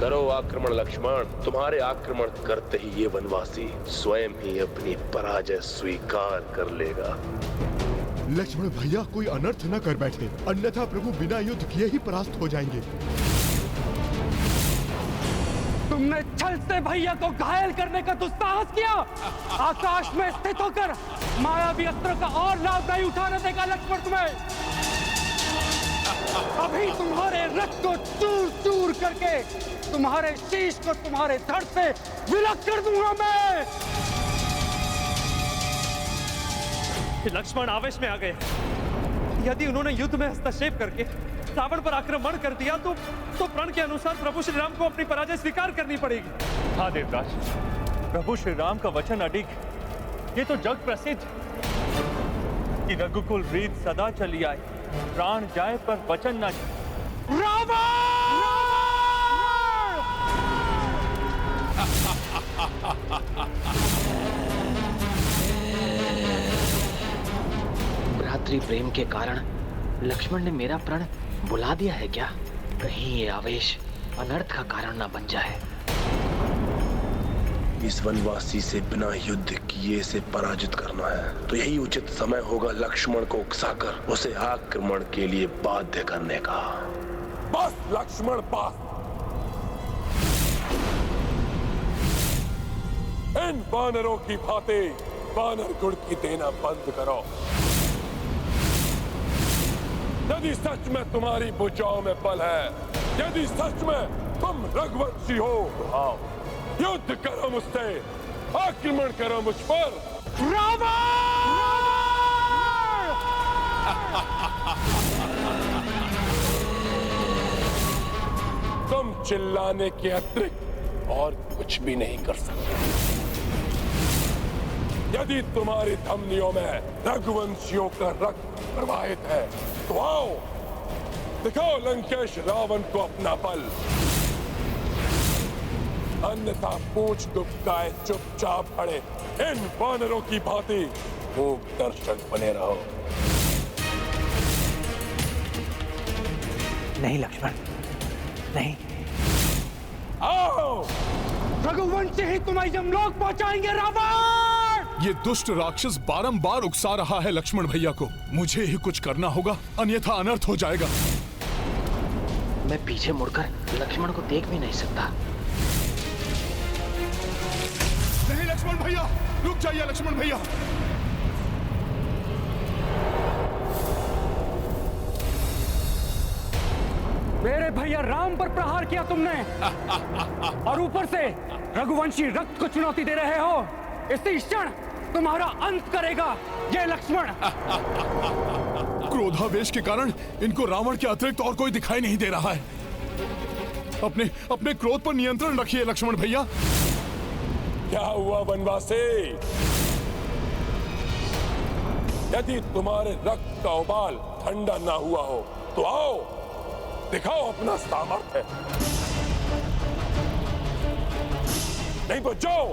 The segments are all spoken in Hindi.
करो आक्रमण लक्ष्मण। तुम्हारे आक्रमण करते ही ये वनवासी स्वयं ही अपनी पराजय स्वीकार कर लेगा। लक्ष्मण भैया कोई अनर्थ न कर बैठे, अन्यथा प्रभु बिना युद्ध किए ही परास्त हो जाएंगे। तुमने छल से भैया को घायल करने का दुस्साहस किया। आकाश में स्थित होकर मायावी अस्त्र का और लाभ नहीं उठाने देगा लक्ष्मण तुम्हें। अभी तुम्हारे रथ को चूर चूर करके तुम्हारे शीश को तुम्हारे धड़ से विलग कर दूंगा मैं। लक्ष्मण आवेश में आ गए। यदि उन्होंने युद्ध में हस्तक्षेप करके रावण पर आक्रमण कर दिया तो प्रण के अनुसार प्रभु श्री राम को अपनी पराजय स्वीकार करनी पड़ेगी। हाँ देवराज, प्रभु श्री राम का वचन अडिग। ये तो जग प्रसिद्ध कि रघुकुल रीत सदा चली आए, प्राण जाए पर वचन न जाए। रावण! भ्रातृ प्रेम के कारण लक्ष्मण ने मेरा प्रण बुला दिया है क्या? कहीं ये आवेश अनर्थ का कारण न बन जाए। इस वनवासी से बिना युद्ध किए से पराजित करना है तो यही उचित समय होगा लक्ष्मण को उकसाकर उसे आक्रमण के लिए बाध्य करने का। बस लक्ष्मण, बस। इन वानरों की भांति वानर गुड़ की देना बंद करो। यदि सच में तुम्हारी भुजाओं में बल है, यदि सच में तुम रघुवंशी हो, तो आओ युद्ध करो मुझसे, आक्रमण करो मुझ पर। तुम चिल्लाने के अतिरिक्त और कुछ भी नहीं कर सकते। यदि तुम्हारी धमनियों में रघुवंशियों का रक्त प्रवाहित है तो आओ दिखाओ लंकेश रावण को अपना बल। अन्यथा पूछ दुबकाए चुपचाप खड़े इन वानरों की भांति मूक दर्शक बने रहो। नहीं लक्ष्मण, नहीं। आओ! रघुवंशी ही तुम्हें यमलोक पहुंचाएंगे रावण! ये दुष्ट राक्षस बारंबार उकसा रहा है लक्ष्मण भैया को। मुझे ही कुछ करना होगा, अन्यथा अनर्थ हो जाएगा। मैं पीछे मुड़कर लक्ष्मण को देख भी नहीं सकता। नहीं लक्ष्मण भैया, रुक जाइए लक्ष्मण भैया। मेरे भैया राम पर प्रहार किया तुमने और ऊपर से रघुवंशी रक्त को चुनौती दे रहे हो। इसी क्षण तुम्हारा अंत करेगा ये लक्ष्मण। क्रोधावेश के कारण इनको रावण के अतिरिक्त और कोई दिखाई नहीं दे रहा है। अपने क्रोध पर नियंत्रण रखिए लक्ष्मण भैया। क्या हुआ वनवासी? यदि तुम्हारे रक्त का उबाल ठंडा ना हुआ हो तो आओ दिखाओ अपना सामर्थ्य। नहीं तो जाओ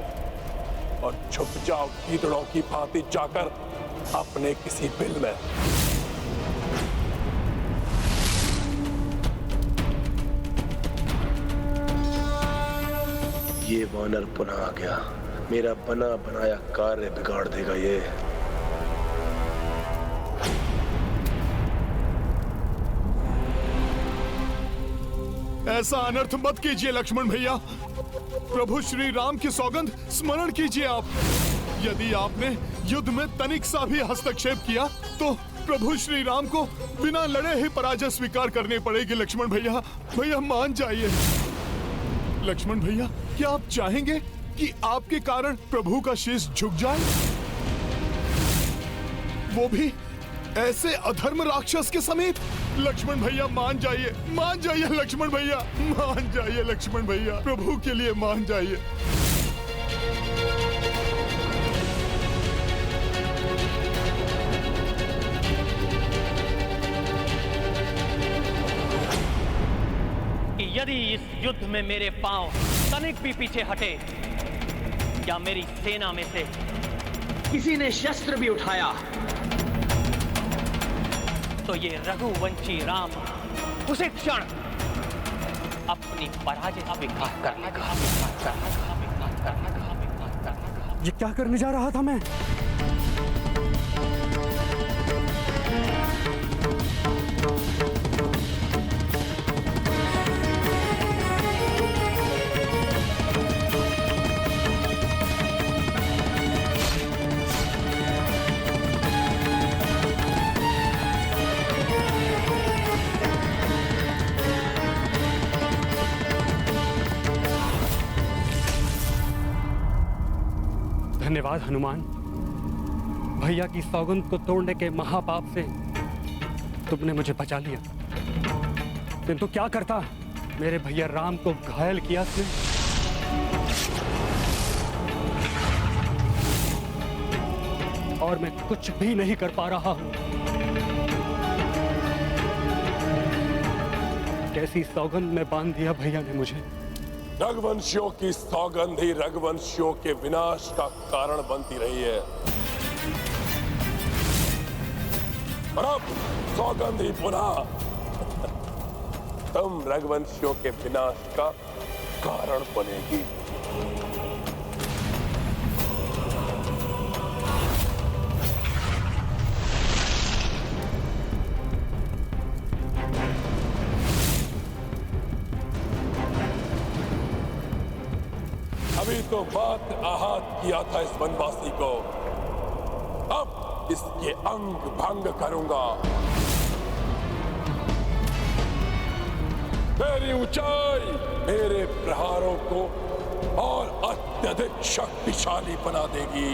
और छुप जाओ कीड़ों की भांति जाकर अपने किसी बिल में। ये वानर पुनः आ गया। मेरा बना बनाया कार्य बिगाड़ देगा ये। ऐसा अनर्थ मत कीजिए लक्ष्मण भैया। प्रभु श्री राम की सौगंध स्मरण कीजिए आप। यदि आपने युद्ध में तनिक सा भी हस्तक्षेप किया तो प्रभु श्री राम को बिना लड़े ही पराजय स्वीकार करनी पड़ेगी। लक्ष्मण भैया, भैया मान जाइए। लक्ष्मण भैया, क्या आप चाहेंगे कि आपके कारण प्रभु का शीश झुक जाए, वो भी ऐसे अधर्म राक्षस के समीप? लक्ष्मण भैया मान जाइए लक्ष्मण भैया, मान जाइए लक्ष्मण भैया, प्रभु के लिए मान जाइए। यदि इस युद्ध में मेरे पांव तनिक भी पीछे हटे या मेरी सेना में से किसी ने शस्त्र भी उठाया तो ये रघुवंशी राम उसी क्षण अपनी पराजय स्वीकार कर लेगा। ये क्या करने जा रहा था मैं? धन्यवाद हनुमान। भैया की सौगंध को तोड़ने के महापाप से तुमने मुझे बचा लिया, किंतु क्या करता, मेरे भैया राम को घायल किया तुमने। और मैं कुछ भी नहीं कर पा रहा हूं। कैसी सौगंध में बांध दिया भैया ने मुझे। रघुवंशियों की सौगंध ही रघुवंशियों के विनाश का कारण बनती रही है, और अब सौगंध ही पुनः तुम रघुवंशियों के विनाश का कारण बनेगी। अभी तो बात आहत किया था इस वनवासी को, अब इसके अंग भंग करूंगा। मेरी ऊंचाई मेरे प्रहारों को और अत्यधिक शक्तिशाली बना देगी।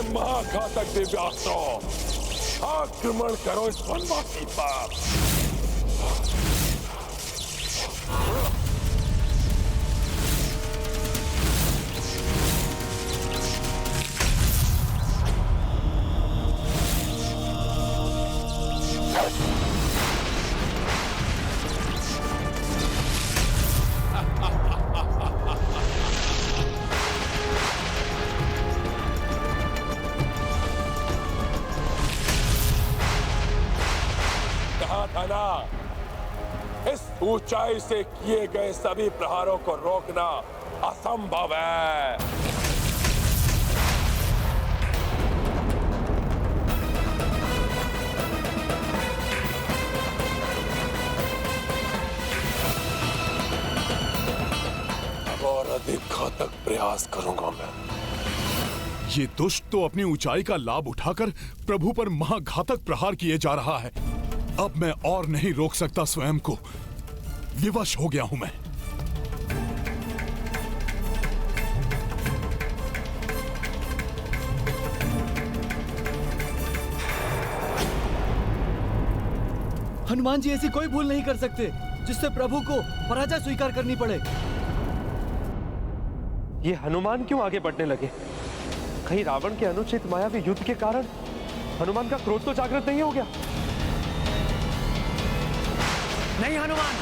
महाघातक दिव्यास्त्रों, आक्रमण करो इस वनवासी पर। इस ऊंचाई से किए गए सभी प्रहारों को रोकना असंभव है। और अधिक घातक प्रयास करूंगा मैं। ये दुष्ट तो अपनी ऊंचाई का लाभ उठाकर प्रभु पर महाघातक प्रहार किए जा रहा है। अब मैं और नहीं रोक सकता स्वयं को, विवश हो गया हूं मैं। हनुमान जी ऐसी कोई भूल नहीं कर सकते जिससे प्रभु को पराजय स्वीकार करनी पड़े। ये हनुमान क्यों आगे बढ़ने लगे? कहीं रावण के अनुचित मायावी युद्ध के कारण हनुमान का क्रोध तो जागृत नहीं हो गया? नहीं हनुमान,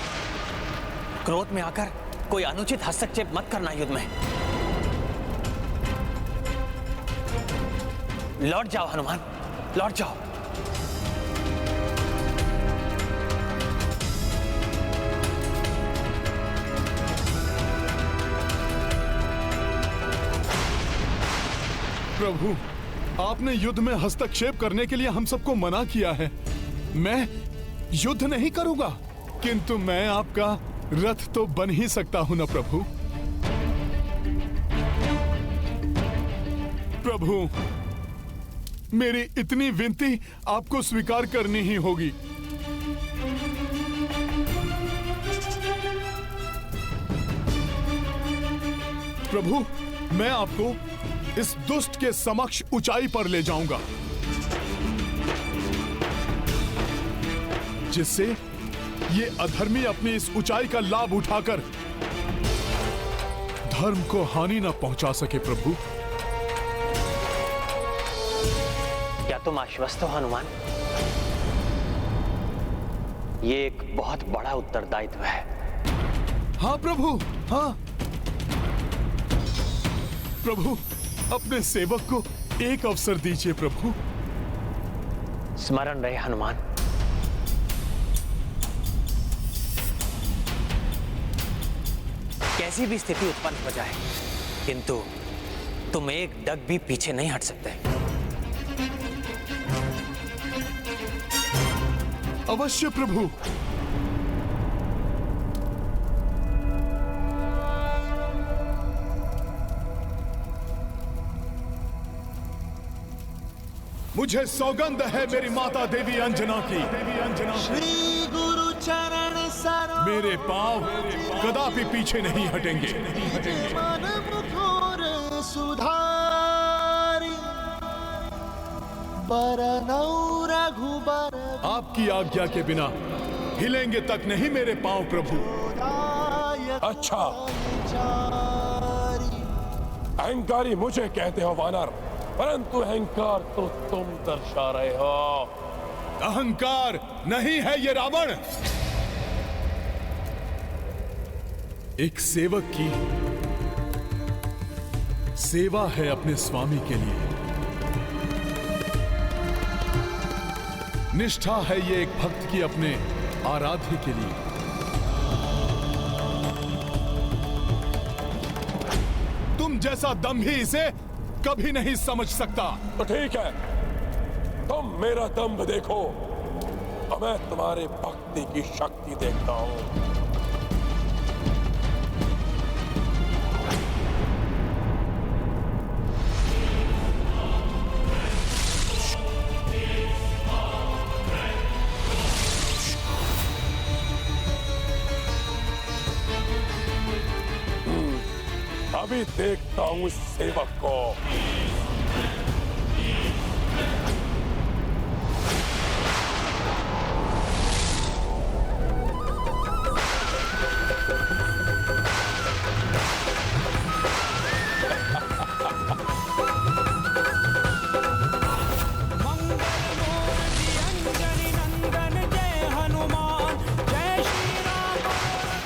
क्रोध में आकर कोई अनुचित हस्तक्षेप मत करना युद्ध में। लौट जाओ हनुमान, लौट जाओ। प्रभु, आपने युद्ध में हस्तक्षेप करने के लिए हम सबको मना किया है। मैं युद्ध नहीं करूंगा, किंतु मैं आपका रथ तो बन ही सकता हूं ना प्रभु। प्रभु, मेरी इतनी विनती आपको स्वीकार करनी ही होगी। प्रभु, मैं आपको इस दुष्ट के समक्ष ऊंचाई पर ले जाऊंगा, जिससे ये अधर्मी अपनी इस ऊंचाई का लाभ उठाकर धर्म को हानि न पहुंचा सके। प्रभु, तुम आश्वस्त हो हनुमान? ये एक बहुत बड़ा उत्तरदायित्व है। हाँ प्रभु, हाँ। प्रभु, अपने सेवक को एक अवसर दीजिए प्रभु। स्मरण रहे हनुमान, कैसी भी स्थिति उत्पन्न हो जाए, किंतु तुम एक डग भी पीछे नहीं हट सकते। अवश्य प्रभु। मुझे सौगंध है मेरी माता देवी अंजना की। श्री गुरु चरण सरोज मेरे पांव कदापि पीछे नहीं हटेंगे। मन मुखर सुधारी बरनौ रघुबर आपकी आज्ञा के बिना हिलेंगे तक नहीं मेरे पांव प्रभु। अच्छा, अहंकारी मुझे कहते हो वानर, परंतु अहंकार तो तुम दर्शा रहे हो। अहंकार नहीं है ये रावण। एक सेवक की सेवा है अपने स्वामी के लिए। निष्ठा है ये एक भक्त की अपने आराध्य के लिए। तुम जैसा दम्भी इसे कभी नहीं समझ सकता। तो ठीक है, तुम मेरा दम्भ देखो और मैं तुम्हारे भक्ति की शक्ति देखता हूं। अभी देखता हूं इस सेवक को।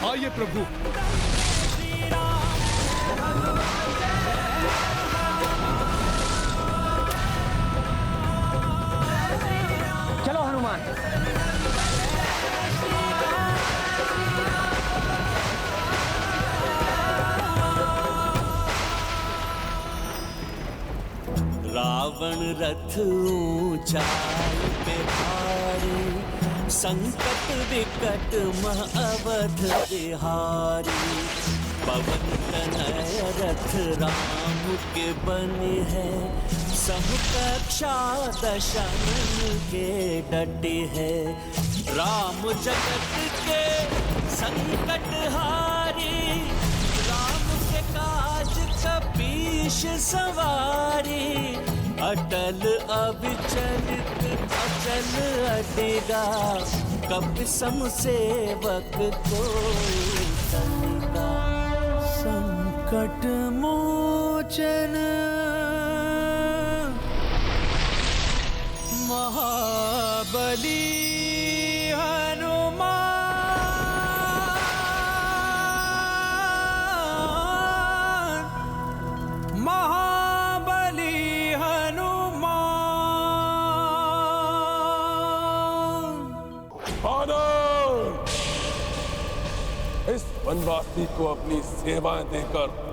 आइए प्रभु। चलो हनुमान। रावण रथ ऊंचाई पे भारी, संकट विकट मह अवध बिहारी। पवन तनय रथ राम के बने है, सब कक्षा दशमन के डटे है। राम जगत के संकट हारी, राम के काज कपीश सवारी। अटल अविचलित अचल अडेगा, कपि सम सेवक कोई तनिगा। संकट मोचन महाबली हनुमान, महाबली हनुमान। आनंद! इस वनवासी को अपनी सेवाएं देकर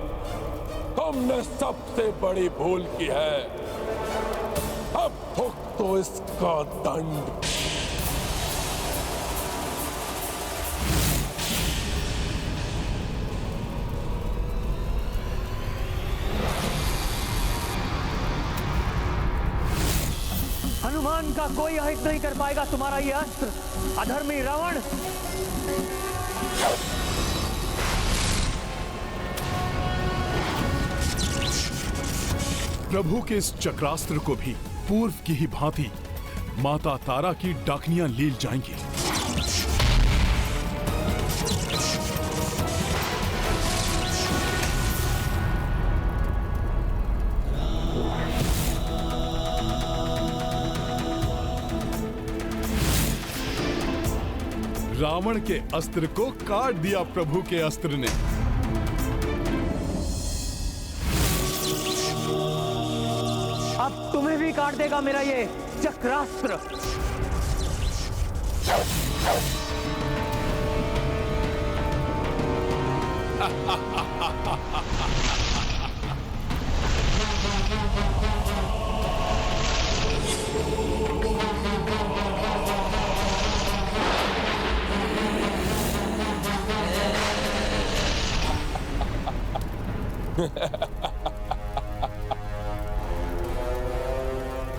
तुमने सबसे बड़ी भूल की है। अब भुगतो इसका दंड। हनुमान का कोई अहित नहीं कर पाएगा तुम्हारा ये अस्त्र, अधर्मी रावण। प्रभु के इस चक्रास्त्र को भी पूर्व की ही भांति माता तारा की डाकनियां लील जाएंगी। रावण के अस्त्र को काट दिया प्रभु के अस्त्र ने। अब तुम्हें भी काट देगा मेरा ये चक्रास्त्र।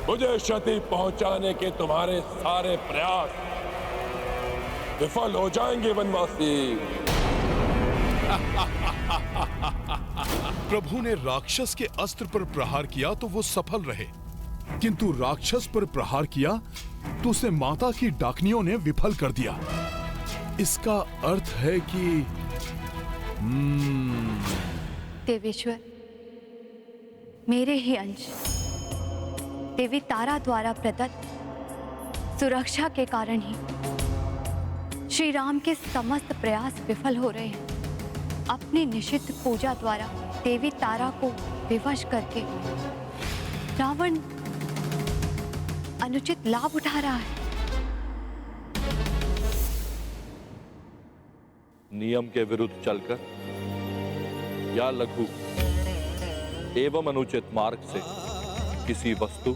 मुझे क्षति पहुंचाने के तुम्हारे सारे प्रयास विफल हो जाएंगे वनवासी। प्रभु ने राक्षस के अस्त्र पर प्रहार किया तो वो सफल रहे, किंतु राक्षस पर प्रहार किया तो उसे माता की डाकनियों ने विफल कर दिया। इसका अर्थ है कि देवेश्वर, मेरे ही अंश देवी तारा द्वारा प्रदत्त सुरक्षा के कारण ही श्री राम के समस्त प्रयास विफल हो रहे हैं। अपनी निषिद्ध पूजा द्वारा देवी तारा को विवश करके रावण अनुचित लाभ उठा रहा है। नियम के विरुद्ध चलकर या लघु एवं अनुचित मार्ग से किसी वस्तु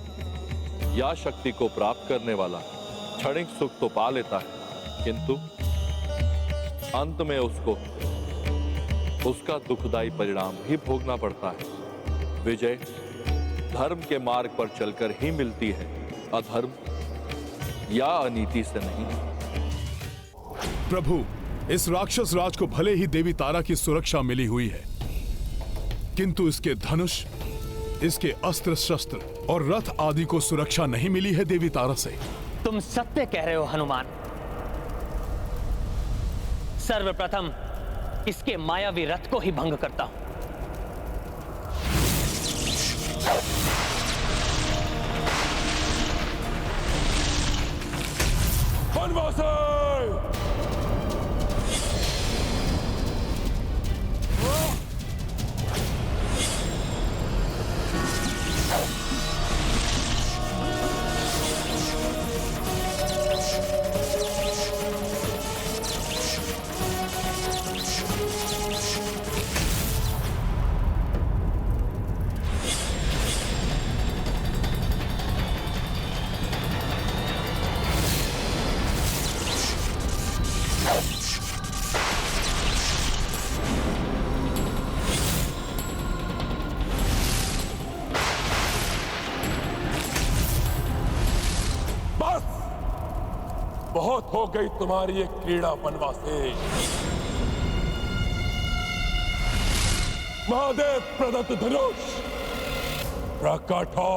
या शक्ति को प्राप्त करने वाला क्षणिक सुख तो पा लेता है, किंतु अंत में उसको उसका दुखदायी परिणाम ही भोगना पड़ता है। विजय धर्म के मार्ग पर चलकर ही मिलती है, अधर्म या अनीति से नहीं। प्रभु, इस राक्षस राज को भले ही देवी तारा की सुरक्षा मिली हुई है, किंतु इसके धनुष, इसके अस्त्र शस्त्र और रथ आदि को सुरक्षा नहीं मिली है देवी तारा से। तुम सत्य कह रहे हो हनुमान। सर्वप्रथम इसके मायावी रथ को ही भंग करता हूं। वनवासी! बहुत हो गई तुम्हारी ये क्रीड़ा वनवासी। महादेव प्रदत्त धनुष प्रकट हो।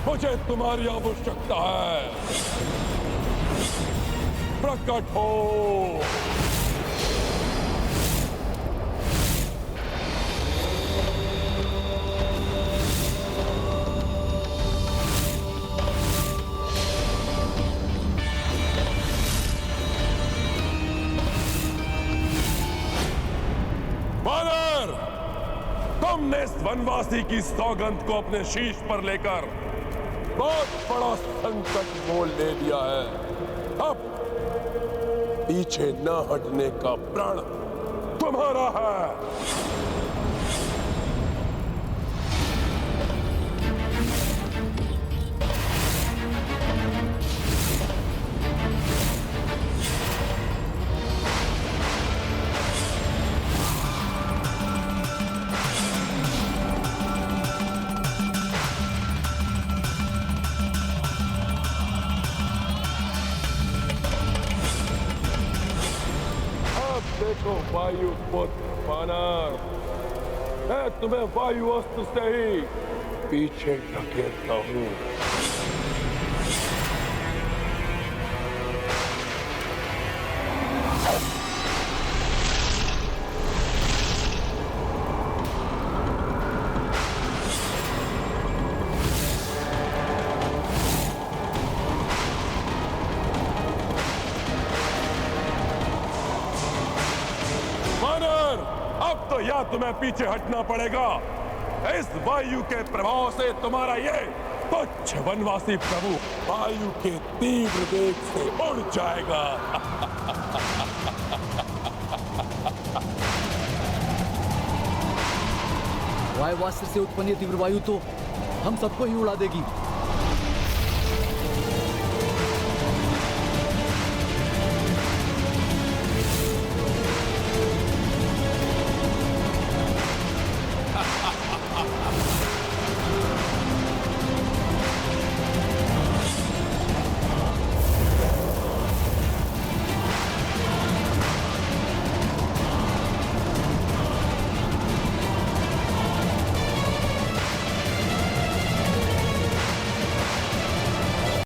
मुझे तुम्हारी आवश्यकता है, प्रकट हो। तुमने इस वनवासी की सौगंध को अपने शीश पर लेकर बहुत बड़ा संकट मोल ले लिया है। अब पीछे न हटने का प्रण तुम्हारा है। देखो वायु पुत्र वानर, मैं तुम्हें वायु अस्त्र से ही पीछे ढकेलता हूं। तो या तुम्हें पीछे हटना पड़ेगा। इस वायु के प्रभाव से तुम्हारा ये तुच्छ वनवासी प्रभु वायु के तीव्र वेग से उड़ जाएगा। वायुवास्त्र से उत्पन्न ये तीव्र वायु तो हम सबको ही उड़ा देगी।